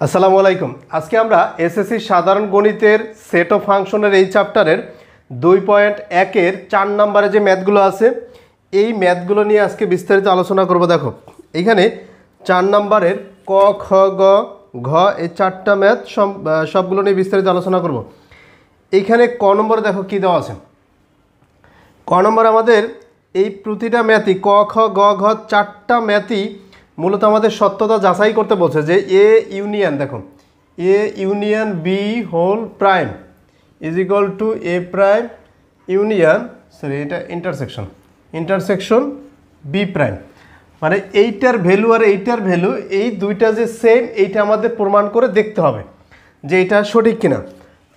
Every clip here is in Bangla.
আসসালামু আলাইকুম। আজকে আমরা এসএসসি সাধারণ গণিতের সেট অফ ফাংশনের এই চ্যাপ্টারের 2.1 এর 4 নম্বরে যে ম্যাথগুলো আছে এই ম্যাথগুলো নিয়ে আজকে বিস্তারিত আলোচনা করব। দেখো এখানে 4 নম্বরের ক খ গ ঘ এই 4টা ম্যাথ সবগুলো নিয়ে বিস্তারিত আলোচনা করব। এইখানে ক নম্বরে দেখো কি দেওয়া আছে। ক নম্বর আমাদের এই প্রতিটা ম্যাথই ক খ গ ঘ 4টা ম্যাথই মূলত আমাদের সত্যতা যাচাই করতে বলছে যে এ ইউনিয়ন, দেখো A union B whole prime is equal to A prime union, sorry এটা ইন্টারসেকশন বি প্রাইম, মানে এইটার ভ্যালু আর এইটার ভ্যালু এই দুইটা যে সেম এইটা আমাদের প্রমাণ করে দেখতে হবে যে এটা সঠিক কিনা।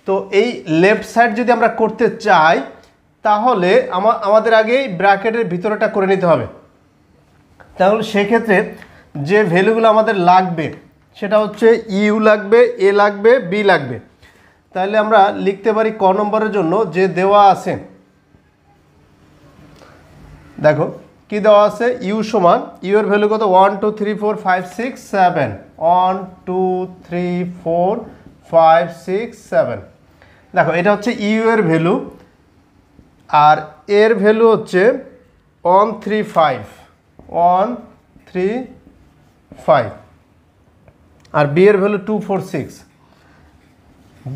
তো এই লেফট সাইড যদি আমরা করতে চাই তাহলে আমাদের আগে ব্র্যাকেটের ভিতরেটা করে নিতে হবে। তাহলে সেক্ষেত্রে যে ভ্যালুগুলো আমাদের লাগবে সেটা হচ্ছে ইউ লাগবে, এ লাগবে, বি লাগবে। তাহলে আমরা লিখতে পারি ক নম্বরের জন্য যে দেওয়া আছে, দেখো কি দেওয়া আছে, ইউ সমান ইউ এর ভ্যালু কত 1 2 3 4 5 6 7, 1 2 3 4 5 6 7। দেখো এটা হচ্ছে ইউ এর ভ্যালু আর এর ভ্যালু হচ্ছে 1 3 5 1 3 5 আর বি এর ভ্যালু 2 4 6,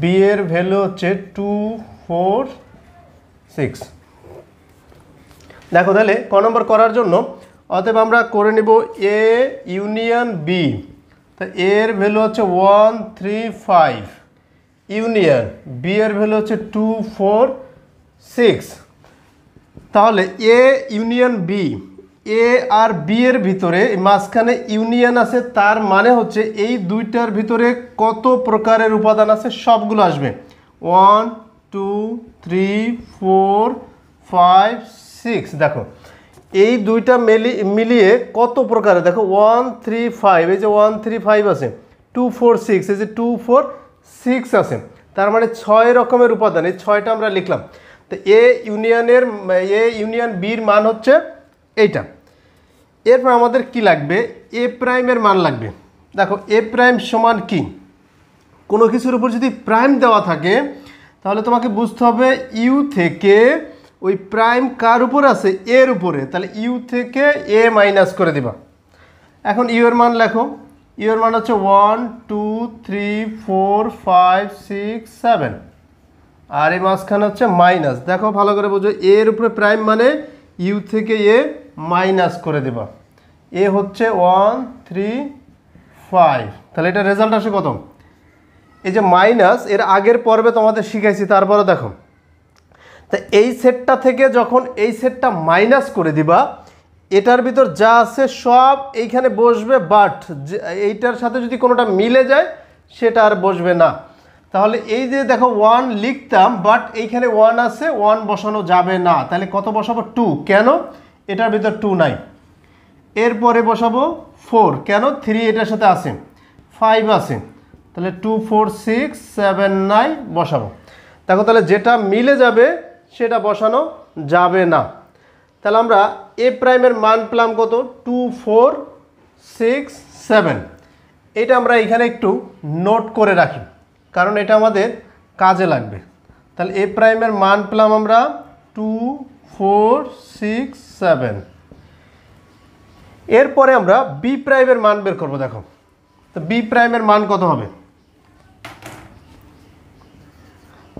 বি এর ভ্যালু হচ্ছে 2 4 6। দেখো তাহলে ক নম্বর করার জন্য অতএব আমরা করে নিব এ ইউনিয়ন বি, তা এর ভ্যালু হচ্ছে 1 3 5 ইউনিয়ন বি এর ভ্যালু হচ্ছে 2 4 6। তাহলে এ ইউনিয়ন বি, এ আর বি এর ভিতরে মাঝখানে ইউনিয়ন আছে, তার মানে হচ্ছে এই দুইটার ভিতরে কত প্রকারের উপাদান আছে সবগুলো আসবে 1 2 3 4 5 6। দেখো এই দুইটা মিলিয়ে কত প্রকারের, দেখো 1 3 5, এই যে 1 3 5 আছে, 2 4 6, এই যে 2 4 6 আছে, তার মানে 6 রকমের উপাদান, এই 6টা আমরা লিখলাম। তো এ ইউনিয়ন বির মান হচ্ছে এইটা। এরপর আমাদের কি লাগবে, এ প্রাইমের মান লাগবে। দেখো এ প্রাইম সমান কি, কোনো কিছুর উপর যদি প্রাইম দেওয়া থাকে তাহলে তোমাকে বুঝতে হবে ইউ থেকে ওই প্রাইম কার উপর আছে, এর উপরে, তাহলে ইউ থেকে এ মাইনাস করে দিবা। এখন ইউ এর মান লেখো, ইউ এর মান হচ্ছে 1 2 3 4 5 6 7 আর এই মাঝখানে হচ্ছে মাইনাস। দেখো ভালো করে বোঝো, এর উপরে প্রাইম মানে ইউ থেকে এ মাইনাস করে দেবা, এ হচ্ছে 1 3 5। তাহলে এটা রেজাল্ট আসে কত, এই যে মাইনাস এর আগের পর্বে তোমাদের শিখাইছি, তারপরে দেখো তা এই সেটটা থেকে যখন এই সেটটা মাইনাস করে দিবা এটার ভিতর যা আছে সব এইখানে বসবে, বাট এইটার সাথে যদি কোনোটা মিলে যায় সেটা আর বসবে না। তাহলে এই যে দেখো 1 লিখতাম, বাট এইখানে 1 আছে, 1 বসানো যাবে না, তাহলে কত বসাবো 2, কেন এটার ভিতর 2 নাই। এরপরে বসাবো 4, কেন 3 এটার সাথে আছে, 5 আছে, তাহলে 2 4 6 7 9 বসাবো। দেখো তাহলে যেটা মিলে যাবে সেটা বসানো যাবে না। তাহলে আমরা এ প্রাইমের মান পেলাম কত 2 4 6 7। এটা আমরা এখানে একটু নোট করে রাখি কারণ এটা আমাদের কাজে লাগবে। তাহলে এ প্রাইমের মান পেলাম আমরা 2 4 6 7। এরপরে আমরা বি প্রাইমের মান বের করবো। দেখো তো বি প্রাইমের মান কত হবে,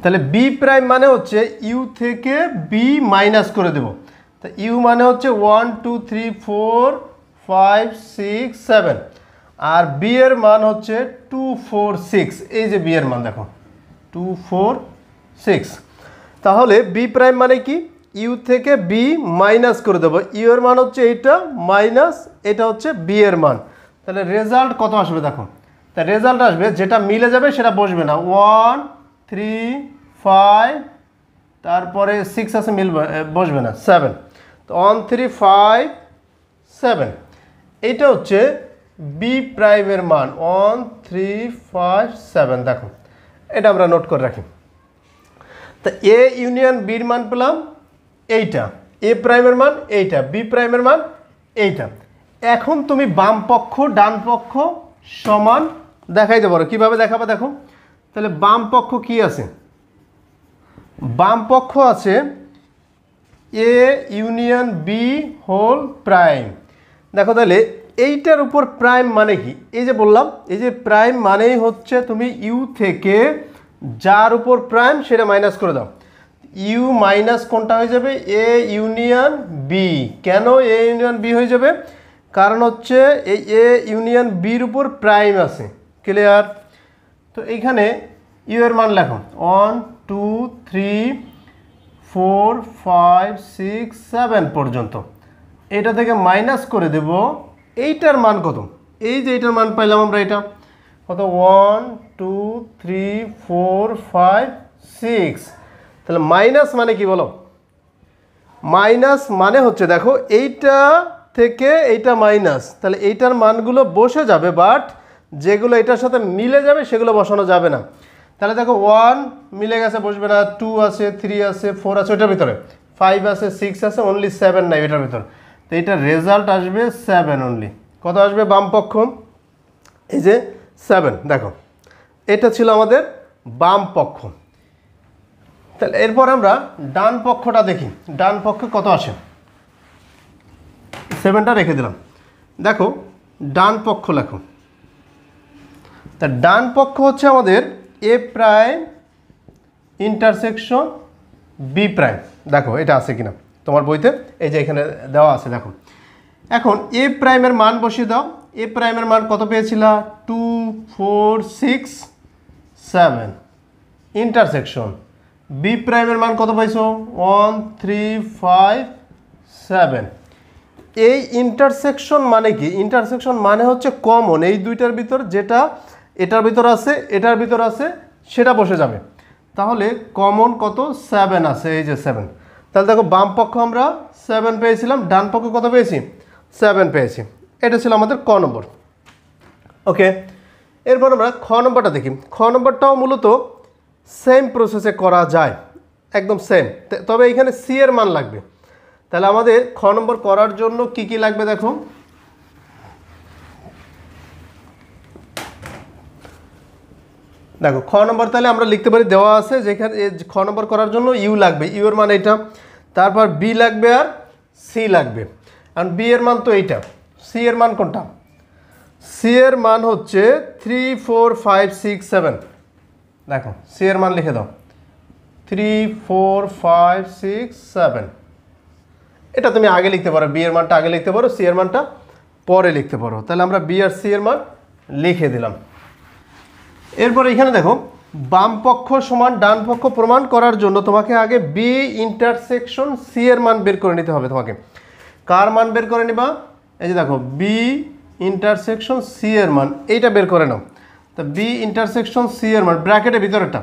তাহলে বি প্রাইম মানে হচ্ছে ইউ থেকে বি মাইনাস করে দেব। তা ইউ মানে হচ্ছে 1 2 3 4 5 6 7 আর বি এর মান হচ্ছে 2 4 6, এই যে বি এর মান দেখো 2 4 6। তাহলে বি প্রাইম মানে কি, ইউ থেকে বি মাইনাস করে দেবো, ইউ এর মান হচ্ছে এইটা মাইনাস এটা হচ্ছে বি এর মান। তাহলে রেজাল্ট কত আসবে, দেখো তা রেজাল্ট আসবে যেটা মিলে যাবে সেটা বসবে না, 1 3 5 তারপরে 6 আছে বসবে না 7, তো 1 3 5 7 এইটা হচ্ছে বি প্রাইমের মান 1 3 5 7। দেখো এটা আমরা নোট করে রাখি। তা এ ইউনিয়ন বির মান পেলাম এইটা, এ প্রাইমের মান এইটা, বি প্রাইমের মান এইটা। এখন তুমি বাম পক্ষ ডান পক্ষ সমান দেখাইতে পারো। কীভাবে দেখাবে দেখো, তাহলে বাম পক্ষ কি আছে, বাম পক্ষ আছে A union B whole prime. দেখো তাহলে এইটার উপর প্রাইম মানে কি, এই যে বললাম এই যে প্রাইম মানেই হচ্ছে তুমি ইউ থেকে যার উপর প্রাইম সেটা মাইনাস করে দাও, ইউ মাইনাস কোনটা হয়ে যাবে, এ ইউনিয়ন বি। কেন এ ইউনিয়ন বি হয়ে যাবে, কারণ হচ্ছে এই এ ইউনিয়ন বির উপর প্রাইম আছে। ক্লিয়ার? তো এইখানে ইউ এর মান লেখো 1 2 3 4 5 6 7 পর্যন্ত। এটা থেকে মাইনাস করে দেব এইটার মান কত, এই যে এইটার মান পাইলাম আমরা, এটা কত 1 2 3 4 5 6। তাহলে মাইনাস মানে কি বলো, মাইনাস মানে হচ্ছে দেখো এইটা থেকে এইটা মাইনাস, তাহলে এইটার মানগুলো বসে যাবে, বাট যেগুলো এটার সাথে মিলে যাবে সেগুলো বসানো যাবে না। তাহলে দেখো 1 মিলে গেছে বসবে না, 2 আছে 3 আছে 4 আছে ওইটার ভিতরে, 5 আছে 6 আছে, অনলি 7 নাই এটার ভিতরে। তো এটার রেজাল্ট আসবে 7 অনলি। কত আসবে বাম পক্ষ, এই যে 7। দেখো এটা ছিল আমাদের বাম পক্ষ। তাহলে এরপর আমরা ডান পক্ষটা দেখি, ডান পক্ষে কত আসে। 7টা রেখে দিলাম। দেখো ডান পক্ষ লেখো, তা ডান পক্ষ হচ্ছে আমাদের এ প্রাইম ইন্টারসেকশন বি প্রাইম। দেখো এটা আছে কিনা তোমার বইতে, এই যে এখানে দেওয়া আছে দেখো। এখন এ প্রাইমের মান বসিয়ে দাও, এ প্রাইমের মান কত পেয়েছিলা 2 4 6 7, ইন্টারসেকশন বি প্রাইমের মান কত পাইছো 1 3 5 7। এই ইন্টারসেকশন মানে কি, ইন্টারসেকশন মানে হচ্ছে কমন, এই দুইটার ভিতর যেটা এটার ভিতর আছে এটার ভিতর আছে সেটা বসে যাবে। তাহলে কমন কত 7 আছে, এই যে 7। তাহলে দেখো বাম পক্ষ আমরা 7 পেয়েছিলাম, ডান পক্ষ কত পেয়েছি 7 পেয়েছি। এটা ছিল আমাদের ক নম্বর। ওকে, এরপর আমরা খ নম্বরটা দেখি। খ নম্বরটাও মূলত সেম প্রসেসে করা যায়, একদম সেম, তবে এখানে সি এর মান লাগবে। তাহলে আমাদের খ নম্বর করার জন্য কি কি লাগবে দেখো। দেখো খ নম্বর তাহলে আমরা লিখতে পারি, দেওয়া আছে যেখানে খ নম্বর করার জন্য ইউ লাগবে, ইউ এর মান এটা, তারপর বি লাগবে আর সি লাগবে। আর বি এর মান তো এইটা, সি এর মান কোনটা, সি এর মান হচ্ছে 3 4 5 6 7। দেখো সি এর মান লিখে দাও 3 4 5 6 7। এটা তুমি আগে লিখতে পারো, বি এর মানটা আগে লিখতে পারো, সি এর মানটা পরে লিখতে পারো। তাহলে আমরা বি আর সি এর মান লিখে দিলাম। এরপর এখানে দেখো বাম পক্ষ সমান ডান পক্ষ প্রমাণ করার জন্য তোমাকে আগে বি ইন্টারসেকশন সি এর মান বের করে নিতে হবে। তোমাকে কার মান বের করে নিবা, এই যে দেখো বি ইন্টারসেকশন সি এর মান, এইটা বের করে নাও। তো বি ইন্টারসেকশন সি এর মান ব্র্যাকেটের ভিতরেটা,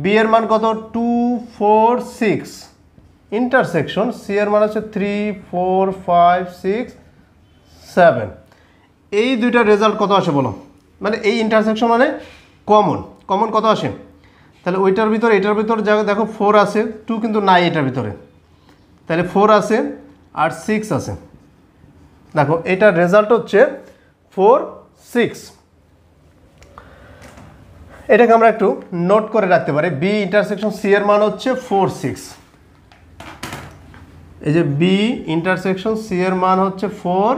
বি এর মান কত 2 4 6, ইন্টারসেকশন সি এর মান হচ্ছে 3 4 5 6 7। এই দুইটা রেজাল্ট কত আসে বলো, মানে এই ইন্টারসেকশন মানে কমন, কমন কত আসে, তাহলে ওইটার ভিতরে এটার ভিতরে দেখো 4 আছে, 2 কিন্তু নাই এটার ভিতরে, তাহলে 4 আছে আর 6 আছে। দেখো এটার রেজাল্ট হচ্ছে 4 6। এটাকে আমরা একটু নোট করে রাখতে পারি, বি ইন্টারসেকশন সি এর মান হচ্ছে 4 6। এই যে বি ইন্টারসেকশন সি এর মান হচ্ছে 4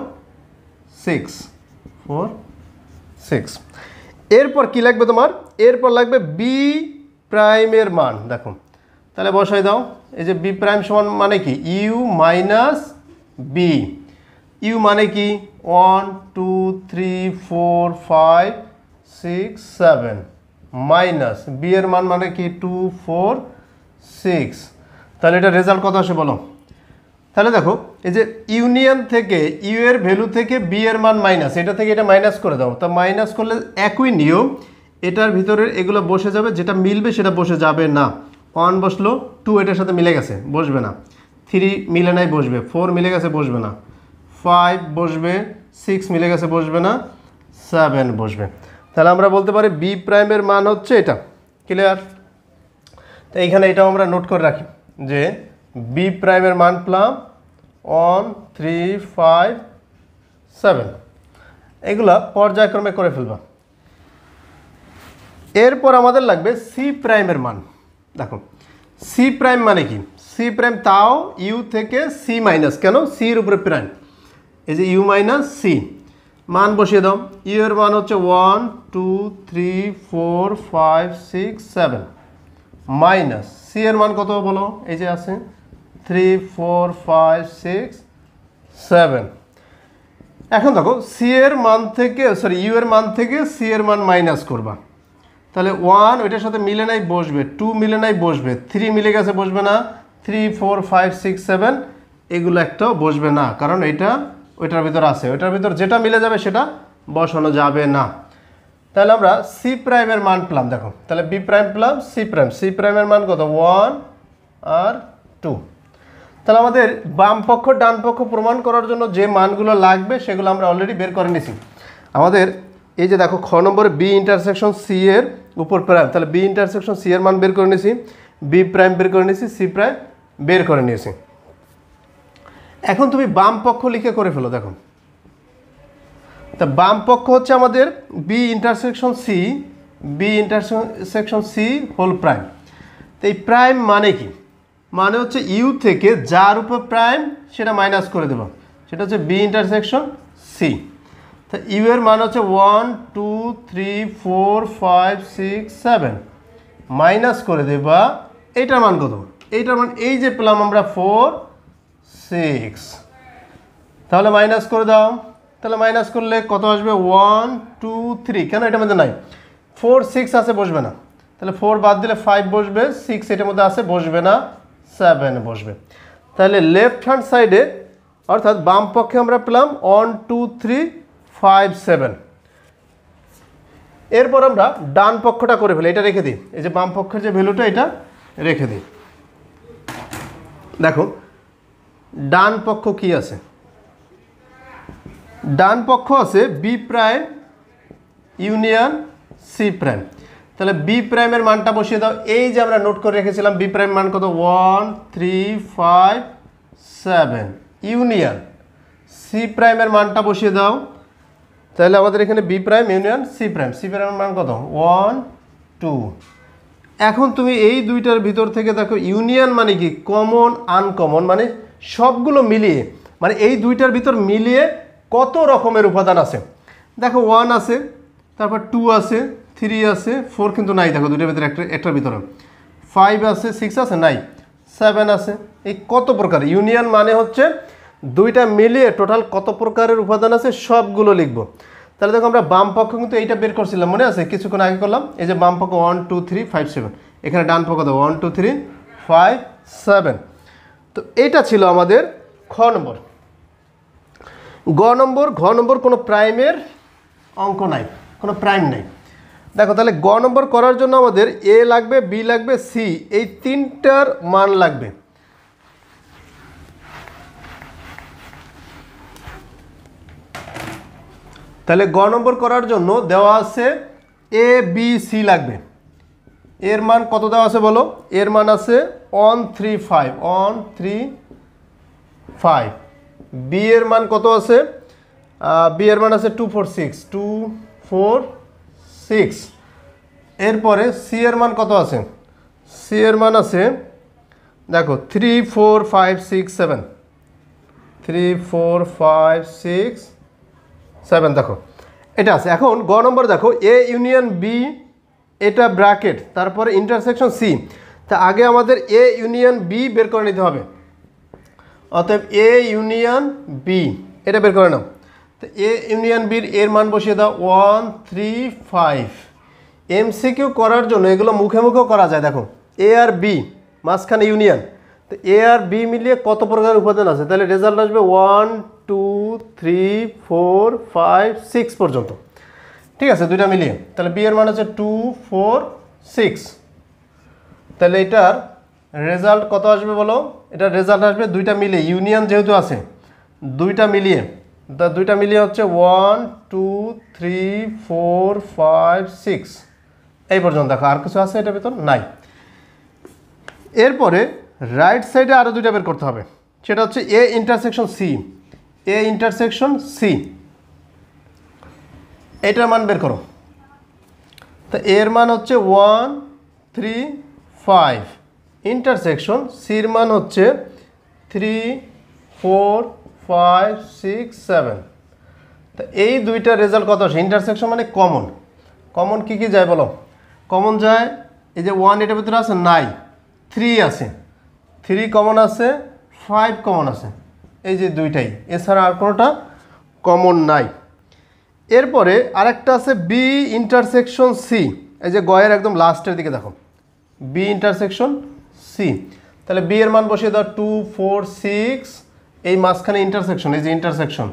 6 4 6। এরপর কি লাগবে তোমার, এরপর লাগবে বি প্রাইমের মান। দেখো তাহলে বসাই দাও, এই যে বি প্রাইম সমান মানে কি ইউ মাইনাস বি, ইউ মানে কি 1 2 3 4 5 6 7 মাইনাস বি এর মান মানে কি 2 4 6। তাহলে এটা রেজাল্ট কত আসে বলো। তাহলে দেখো এই যে ইউনিয়ন থেকে ইউ এর ভ্যালু থেকে বি এর মান মাইনাস, এটা থেকে এটা মাইনাস করে দাও। তা মাইনাস করলে একই নিয়ম, এটার ভিতরের এগুলো বসে যাবে, যেটা মিলবে সেটা বসে যাবে না। 1 বসলো, 2 এটার সাথে মিলে গেছে বসবে না, 3 মিলে নাই বসবে, 4 মিলে গেছে বসবে না, 5 বসবে, 6 মিলে গেছে বসবে না, 7 বসবে। তাহলে আমরা বলতে পারি বি প্রাইমের মান হচ্ছে এটা। ক্লিয়ার? তো এইখানে এটাও আমরা নোট করে রাখি যে বি প্রাইমের মান পেলাম 1 3 5 7। এগুলা পর্যায়ক্রমে করে ফেলবা। এরপর আমাদের লাগবে সি প্রাইমের মান। দেখো সি প্রাইম মানে কি, সি প্রাইম তাও ইউ থেকে সি মাইনাস, কেন সির উপরে প্রাইম, এই যে ইউ মাইনাস সি, মান বসিয়ে দাও। ইউ এর মান হচ্ছে 1 2 3 4 5 6 7 মাইনাস সি এর মান কত বলো, এই যে আছে 3 4 5 6 7। এখন দেখো সি এর মান থেকে ইউ এর মান থেকে সি এর মান মাইনাস করবা, তাহলে 1 ওইটার সাথে মিলে নাই বসবে, 2 মিলে নাই বসবে, 3 মিলে গেছে বসবে না, 3 4 5 6 7 এগুলো একটাও বসবে না, কারণ এটা ওইটার ভিতর আছে, ওইটার ভিতর যেটা মিলে যাবে সেটা বসানো যাবে না। তাহলে আমরা সি প্রাইমের মান পেলাম। দেখো তাহলে B prime plus C prime, C প্রাইমের মান কত 1 আর 2। তাহলে আমাদের বাম পক্ষ ডান পক্ষ প্রমাণ করার জন্য যে মানগুলো লাগবে সেগুলো আমরা অলরেডি বের করে নিয়েছি। আমাদের এই যে দেখো খ নম্বরে বি ইন্টারসেকশন সি এর উপর প্রাইম, তাহলে বি ইন্টারসেকশন সি এর মান বের করে নিয়েছি, বি প্রাইম বের করে নিয়েছি, সি প্রাইম বের করে নিয়েছি। এখন তুমি বাম পক্ষ লিখে করে ফেলো। দেখো তা বাম পক্ষ হচ্ছে আমাদের B intersection C, B intersection C whole prime. তো এই প্রাইম মানে কি, মানে হচ্ছে ইউ থেকে যার উপর প্রাইম সেটা মাইনাস করে দেবো, সেটা হচ্ছে বি ইন্টারসেকশন সি। তা ইউ এর মান হচ্ছে 1 2 3 4 5 6 7 মাইনাস করে দেবা এইটার মান কত, এইটার মান এই যে পেলাম আমরা 4 6, তাহলে মাইনাস করে দাও। তাহলে মাইনাস করলে কত আসবে 1 2 3, কেন এটার মধ্যে নাই 4 6 আছে বসবে না, তাহলে 4 বাদ দিলে 5 বসবে, 6 এটার মধ্যে আছে বসবে না, 7 বসবে। তাহলে লেফট হ্যান্ড সাইডে অর্থাৎ বাম পক্ষে আমরা পেলাম 1 2 3 5 7। এরপর আমরা ডান পক্ষটা করে ফেলি, এটা রেখে দিই, এই যে বাম পক্ষের যে ভ্যালুটা এটা রেখে দিই। দেখো ডান পক্ষ কি আছে, ডান পক্ষ আছে B prime union C prime. তাহলে বি প্রাইমের মানটা বসিয়ে দাও, এই যে আমরা নোট করে রেখেছিলাম বি প্রাইম মান কত 1 3 5 7 ইউনিয়ন সি প্রাইমের মানটা বসিয়ে দাও। তাহলে আমাদের এখানে B prime union C prime, C প্রাইমের মান কত 1 2। এখন তুমি এই দুইটার ভিতর থেকে দেখো ইউনিয়ন মানে কি, কমন আনকমন, মানে সবগুলো মিলিয়ে, মানে এই দুইটার ভিতর মিলিয়ে কত রকমের উপাদান আছে। দেখো 1 আছে, তারপর 2 আছে, 3 আছে, 4 কিন্তু নাই, দেখো দুইটার ভিতরে একটার ভিতরে 5 আছে, 6 আছে নাই, 7 আছে। এই কত প্রকার ইউনিয়ন মানে হচ্ছে দুইটা মিলিয়ে টোটাল কত প্রকারের উপাদান আছে সবগুলো লিখবো। তাহলে দেখো আমরা বাম পক্ষ কিন্তু এইটা বের করছিলাম, মনে আছে কিছুক্ষণ আগে করলাম, এই যে বাম পক্ষ 1 2 3 5 7, এখানে ডান পক্ষ 1 2 3 5 7। তো এইটা ছিল আমাদের খ নম্বর। ঘ নম্বর কোনো প্রাইমের অঙ্ক নাই, কোনো প্রাইম নাই। দেখো তাহলে গ নম্বর করার জন্য আমাদের এ লাগবে, বি লাগবে, সি, এই তিনটার মান লাগবে। তাহলে গ নম্বর করার জন্য দেওয়া আছে এ বি সি লাগবে। এর মান কত দেওয়া আছে বলো, এর মান আছে 1 3 5 1 3 5। বি এর মান কত আছে, বি এর মান আছে 2 4 6 2 4 6। এরপরে সি এর মান কত আছে, সি এর মান আছে দেখো 3 4 5 6 7 3 4 5 6 7, দেখো এটা আছে। এখন গ নম্বর দেখো এ ইউনিয়ন বি, এটা ব্র্যাকেট, তারপরে ইন্টারসেকশন সি। তা আগে আমাদের এ ইউনিয়ন বি বের করে নিতে হবে, অতএব এ ইউনিয়ন বি এটা বের করে নাও। তো এ ইউনিয়ন বির এর মান বসিয়ে দাও 1 3 5। এমসিকিউ করার জন্য এগুলো মুখে মুখেও করা যায়। দেখো এ আর বি মাঝখানে ইউনিয়ন, তো এ আর বি মিলিয়ে কত প্রকার উপাদান আছে, তাহলে রেজাল্ট আসবে 1 2 3 4 5 6 পর্যন্ত, ঠিক আছে দুইটা মিলিয়ে। তাহলে বি এর মান হচ্ছে 2 4 6। তাহলে এটার রেজাল্ট কত আসবে বলো, এটার রেজাল্ট আসবে দুইটা মিলিয়ে, ইউনিয়ন যেহেতু আছে দুইটা মিলিয়ে, দুইটা মিলিয়ে হচ্ছে 1 2 3 4 5 6 এই পর্যন্ত। দেখো আর কিছু আছে এটার ভিতর নাই। এরপরে রাইট সাইডে আরও দুইটা বের করতে হবে, সেটা হচ্ছে A intersection C, A intersection C, এটার মান বের করো। তো এর মান হচ্ছে 1 3 5, ইন্টারসেকশন সির মান হচ্ছে 3 4 5 6 7। তো এই দুইটা রেজাল্ট কত আসে? ইন্টারসেকশন মানে কমন। কমন কী কী যায় বলো? কমন যায় এই যে 1 এটার ভিতরে আছে নাই, 3 আছে, 3 কমন আছে, 5 কমন আছে, এই যে দুইটাই, এছাড়া আর কোনোটা কমন নাই। এরপরে আরেকটা আছে বি ইন্টারসেকশন সি, এই যে গয়ের একদম লাস্টের দিকে দেখো, বি ইন্টারসেকশন সি। তাহলে বি এর মান বসিয়ে দাও 2 4 6, এই মাঝখানে ইন্টারসেকশন, এই যে ইন্টারসেকশন,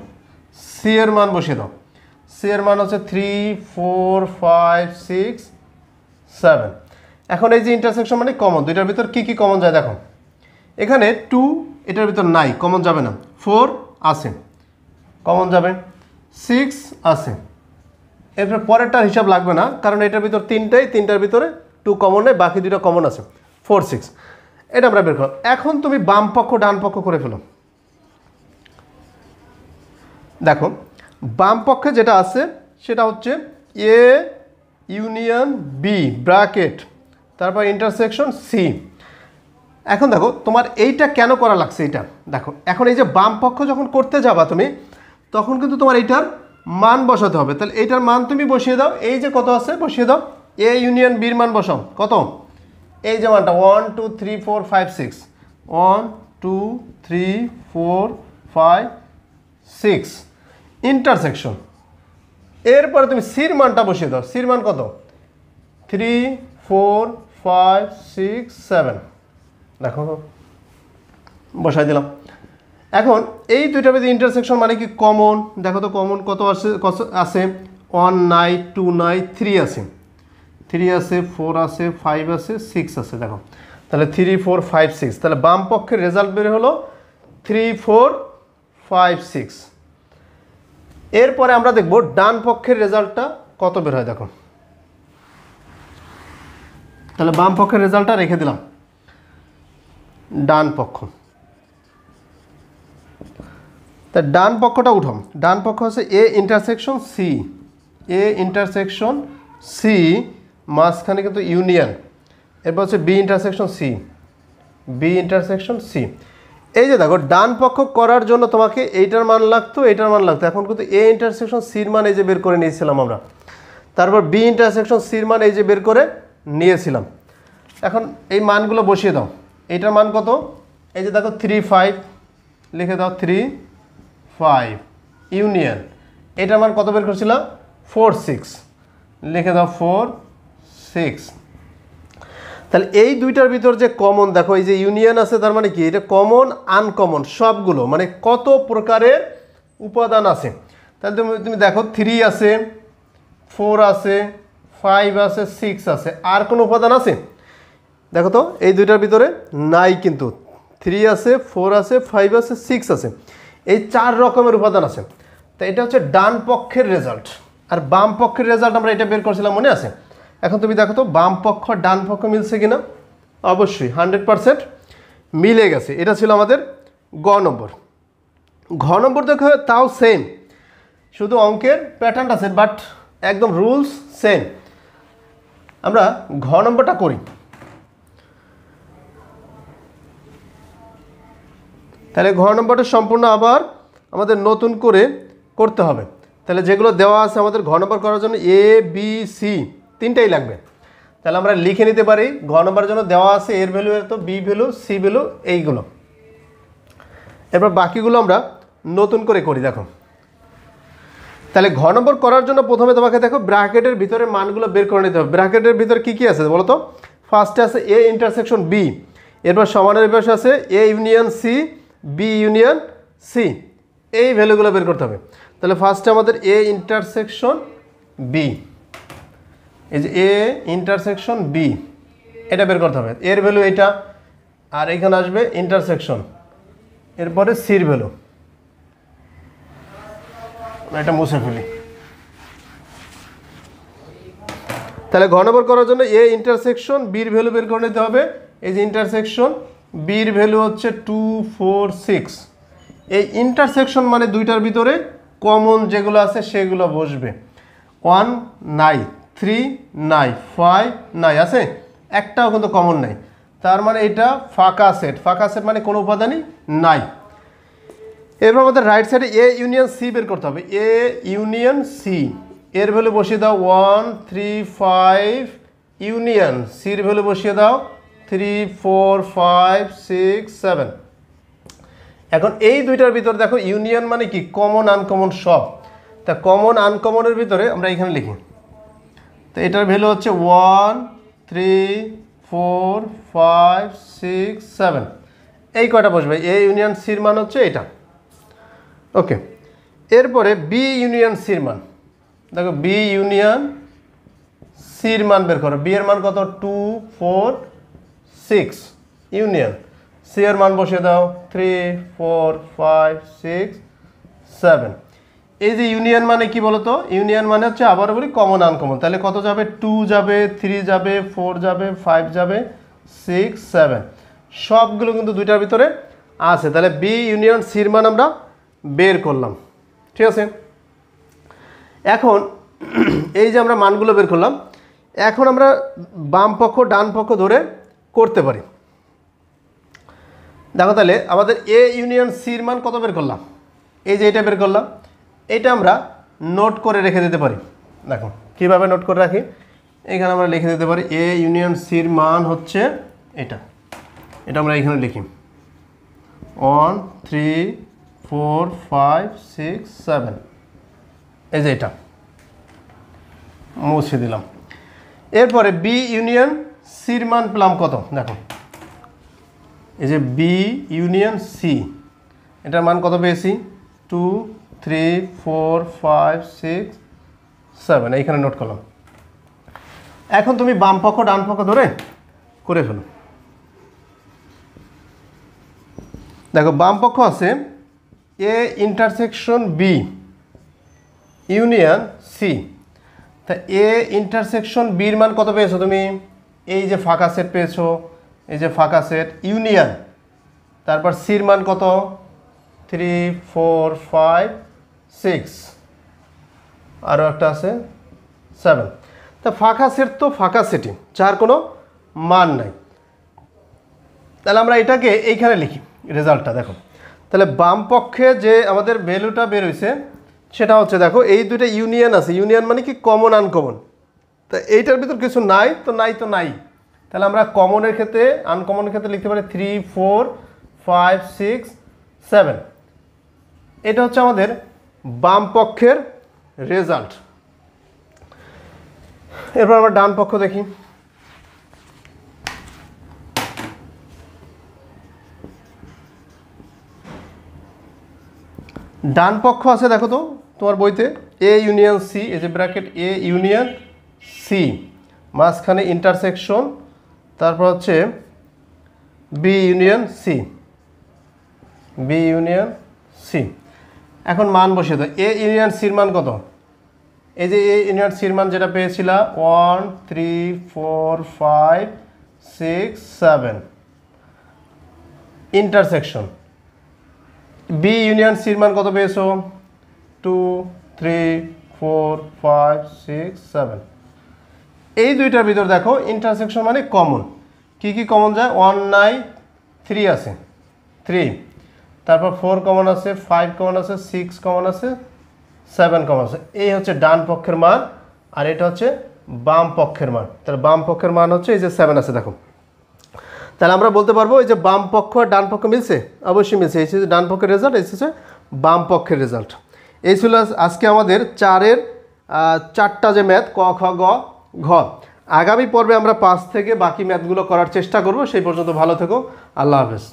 সি এর মান বসিয়ে দাও, সি এর মান হচ্ছে 3 4 5 6 7। এখন এই যে ইন্টারসেকশন মানে কমন, দুইটার ভিতর কি কি কমন যায় দেখো, এখানে 2 এটার ভিতর নাই, কমন যাবে না, 4 আছে, কমন যাবে, 6 আছে। এরপর পরেরটার হিসাব লাগবে না, কারণ এটার ভিতর তিনটার ভিতরে 2 কমন নেই, বাকি দুটো কমন আছে, 4 6, এটা আমরা বের করব। এখন তুমি বাম পক্ষ ডান পক্ষ করে ফেলো। দেখো বাম পক্ষে যেটা আছে সেটা হচ্ছে এ ইউনিয়ন বি ব্র্যাকেট, তারপর ইন্টারসেকশন সি। এখন দেখো তোমার এইটা কেন করা লাগছে, এইটা দেখো, এখন এই যে বাম পক্ষ যখন করতে যাবা তুমি, তখন কিন্তু তোমার এইটার মান বসাতে হবে। তাহলে এইটার মান তুমি বসিয়ে দাও, এই যে কত আছে বসিয়ে দাও, এ ইউনিয়ন বির মান বসাও, কত? এই যে মানটা 1 2 3 4 5 6, 1 2 3 4 5 6, ইন্টারসেকশন। এরপরে তুমি সির মানটা বসিয়ে দাও, সির মান কত? 3 4 5 6 7, দেখো বসাই দিলাম। এখন এই দুইটার মধ্যে ইন্টারসেকশন মানে কি কমন, দেখো তো কমন কত আছে, 1 নাই, 2 নাই, 3 আছে, 3 আছে, 4 আছে, 5 আছে, 6 আছে, দেখো তাহলে 3 4 5 6, তাহলে বাম পক্ষের রেজাল্ট বের হলো 3 4 5 6। এরপরে আমরা দেখব ডান পক্ষের রেজাল্টটা কত বের হয়, দেখো তাহলে বাম পক্ষের রেজাল্টটা রেখে দিলাম, ডান পক্ষ। তা ডান পক্ষটা উঠাম, ডান পক্ষ হচ্ছে A intersection C, A intersection C, মাঝখানে কিন্তু ইউনিয়ন, এরপর হচ্ছে B intersection C, B intersection C. এই যে দেখো ডান পক্ষ করার জন্য তোমাকে এইটার মান লাগতো, এইটার মান লাগতো, এখন কিন্তু এ ইন্টারসেকশন সির মান এই যে বের করে নিয়েছিলাম আমরা, তারপর বি ইন্টারসেকশন সির মান এই যে বের করে নিয়েছিলাম। এখন এই মানগুলো বসিয়ে দাও, এইটার মান কত? এই যে দেখো 3 5, লিখে দাও 3 5, ইউনিয়ন, এটার মান কত বের করছিলাম? 4 6, লিখে দাও 4 6। তাহলে এই দুইটার ভিতর যে কমন দেখো, এই যে ইউনিয়ন আছে, তার মানে কি এটা কমন আনকমন সবগুলো, মানে কত প্রকারের উপাদান আছে। তাহলে তুমি দেখো 3 আছে, 4 আছে, 5 আছে, 6 আছে, আর কোনো উপাদান আছে? দেখো তো এই দুইটার ভিতরে নাই, কিন্তু 3 আছে, 4 আছে, 5 আছে, 6 আছে, এই 4 রকমের উপাদান আছে। তো এটা হচ্ছে ডান পক্ষের রেজাল্ট। আর বাম পক্ষের রেজাল্ট আমরা এটা বের করছিলাম, মনে আছে? এখন তুমি দেখো তো বাম পক্ষ ডান পক্ষ মিলছে কিনা, অবশ্যই 100% মিলে গেছে। এটা ছিল আমাদের গ নম্বর। ঘ নম্বর দেখো তাও সেম, শুধু অঙ্কের প্যাটার্নটা সেম, বাট একদম রুলস সেম। আমরা ঘ নম্বরটা করি। তাহলে ঘ নম্বরটা সম্পূর্ণ আবার আমাদের নতুন করে করতে হবে। তাহলে যেগুলো দেওয়া আছে আমাদের ঘ নম্বর করার জন্য এ বি সি তিনটাই লাগবে। তাহলে আমরা লিখে নিতে পারি ঘ নম্বরের জন্য দেওয়া আছে এর ভ্যালু এত, বি ভ্যালু, সি ভ্যালু, এইগুলো। এরপর বাকিগুলো আমরা নতুন করে করি। দেখো তাহলে ঘ নম্বর করার জন্য প্রথমে তোমাকে দেখো ব্র্যাকেটের ভিতরে মানগুলো বের করে নিতে হবে। ব্র্যাকেটের ভিতরে কী কী আছে বলো তো? ফার্স্টে আছে এ ইন্টারসেকশন বি, এরপর সমানের পাশে আছে A union C, B union C, এই ভ্যালুগুলো বের করতে হবে। তাহলে ফার্স্টে আমাদের এ ইন্টারসেকশন বি, এই যে এ ইন্টারসেকশন বি, এটা বের করতে হবে, এর ভ্যালু এটা, আর এখানে আসবে ইন্টারসেকশন, এরপরে সির ভ্যালু, এটা মুছে ফেলি। তাহলে ঘ নম্বর করার জন্য এ ইন্টারসেকশন বির ভ্যালু বের করে নিতে হবে। এই যে ইন্টারসেকশন বির ভ্যালু হচ্ছে 2 4 6। এই ইন্টারসেকশন মানে দুইটার ভিতরে কমন যেগুলো আছে সেগুলো বসবে। 1 নাই, 3 নাই, 5 নাই, আছে একটাও কিন্তু কমন নাই। তার মানে এটা ফাঁকা সেট। ফাঁকা সেট মানে কোনো উপাদানই নাই। এরপর আমাদের রাইট সাইডে এ ইউনিয়ন সি বের করতে হবে। এ ইউনিয়ন সি এর ভ্যালু বসিয়ে দাও 1 3 5, ইউনিয়ন সির ভ্যালু বসিয়ে দাও 3 4 5 6 7। এখন এই দুইটার ভিতরে দেখো ইউনিয়ন মানে কি, কমন আনকমন সব। তা কমন আনকমনের ভিতরে আমরা এখানে লিখি। তো এটার ভ্যালু হচ্ছে 1 3 4 5 6 7, এই কয়টা বসবে। এ ইউনিয়ন সির মান হচ্ছে এটা। ওকে, এরপরে বি ইউনিয়ন সির মান দেখো, বি ইউনিয়ন সির মান বের করো। বি এর মান কত, 2 4 6, ইউনিয়ন সি এর মান বসিয়ে দাও 3 4 5 6 7। এই যে ইউনিয়ন মানে কি বলতো, ইউনিয়ন মানে হচ্ছে আবার বলি কমন আনকমন। তাহলে কত যাবে, 2 যাবে, 3 যাবে, 4 যাবে, 5 যাবে, 6 7, সবগুলো কিন্তু দুইটার ভিতরে আছে। তাহলে বি ইউনিয়ন সির মান আমরা বের করলাম। ঠিক আছে, এখন এই যে আমরা মানগুলো বের করলাম, এখন আমরা বাম পক্ষ ডান পক্ষ ধরে করতে পারি। দেখো তাহলে আমাদের এ ইউনিয়ন সির মান কত বের করলাম, এই যে এটা বের করলাম, এটা আমরা নোট করে রেখে দিতে পারি। দেখো কীভাবে নোট করে রাখি, এখানে আমরা লিখে দিতে পারি এ ইউনিয়ন সির মান হচ্ছে এটা। এটা আমরা এখানে লিখি 1 3 4 5 6 7, এই যে এটা মুছে দিলাম। এরপরে বি ইউনিয়ন সির মান পেলাম কত, দেখো এই যে বি ইউনিয়ন সি, এটার মান কত পেয়েছি, 2 3 4 5 6 7, এইখানে নোট করলাম। এখন তুমি বাম পক্ষ ডান পক্ষ ধরে করে ফেলো। দেখো বাম পক্ষ আছে A intersection B union C. তা এ ইন্টারসেকশন বির মান কত পেয়েছো তুমি, এই যে ফাঁকা সেট পেয়েছো, এই যে ফাঁকা সেট ইউনিয়ন, তারপর সির মান কত 3 4 5 6, আরও একটা আছে 7। তা ফাঁকা সেট তো ফাঁকা সেটই, যার কোনো মান নাই। তাহলে আমরা এটাকে এইখানে লিখি রেজাল্টটা। দেখো তাহলে বাম পক্ষে যে আমাদের ভ্যালুটা বের হয়েছে সেটা হচ্ছে, দেখো এই দুটো ইউনিয়ন আছে, ইউনিয়ন মানে কি কমন আনকমন। তা এইটার ভিতর কিছু নাই তো নাই তো নাই, তাহলে আমরা কমনের ক্ষেত্রে আনকমনের ক্ষেত্রে লিখতে পারি 3 4 5 6 7। এটা হচ্ছে আমাদের বাম পক্ষের রেজাল্ট। এরপর আমরা ডান পক্ষ দেখি। ডান পক্ষ আছে দেখো তো তোমার বইতে এ ইউনিয়ন সি, এই যে ব্র্যাকেট এ ইউনিয়ন সি, মাঝখানে ইন্টারসেকশন, তারপর হচ্ছে B union C, B union C. এখন মান বসিয়ে দাও। এ ইউনিয়ন সির মান কত, এই যে এ ইউনিয়ন সির মান যেটা পেয়েছিলা 1 3 4 5 6 7, ইন্টারসেকশন বি ইউনিয়ন সির মান কত পেয়েছো 2 3 4 5 6 7। এই দুইটার ভিতর দেখো ইন্টারসেকশন মানে কমন। কি কি কমন যায়, 1 নাই 3 আছে 3, তারপর 4 কমন আছে, 5 কমন আছে, 6 কমন আছে, 7 কমন আছে। এই হচ্ছে ডান পক্ষের মান, আর এটা হচ্ছে বাম পক্ষের মান। তাহলে বাম পক্ষের মান হচ্ছে এই যে 7 আছে। দেখো তাহলে আমরা বলতে পারবো এই যে বাম পক্ষ আর ডান পক্ষ মিলছে, অবশ্যই মিলছে। এই হচ্ছে ডান পক্ষের রেজাল্ট, এই হচ্ছে বাম পক্ষের রেজাল্ট। এই ছিল আজকে আমাদের 4-এর 4টা যে ম্যাথ ক খ গ ঘ। আগামী পর্বে আমরা 5 থেকে বাকি ম্যাথগুলো করার চেষ্টা করব। সেই পর্যন্ত ভালো থেকো, আল্লাহ হাফেজ।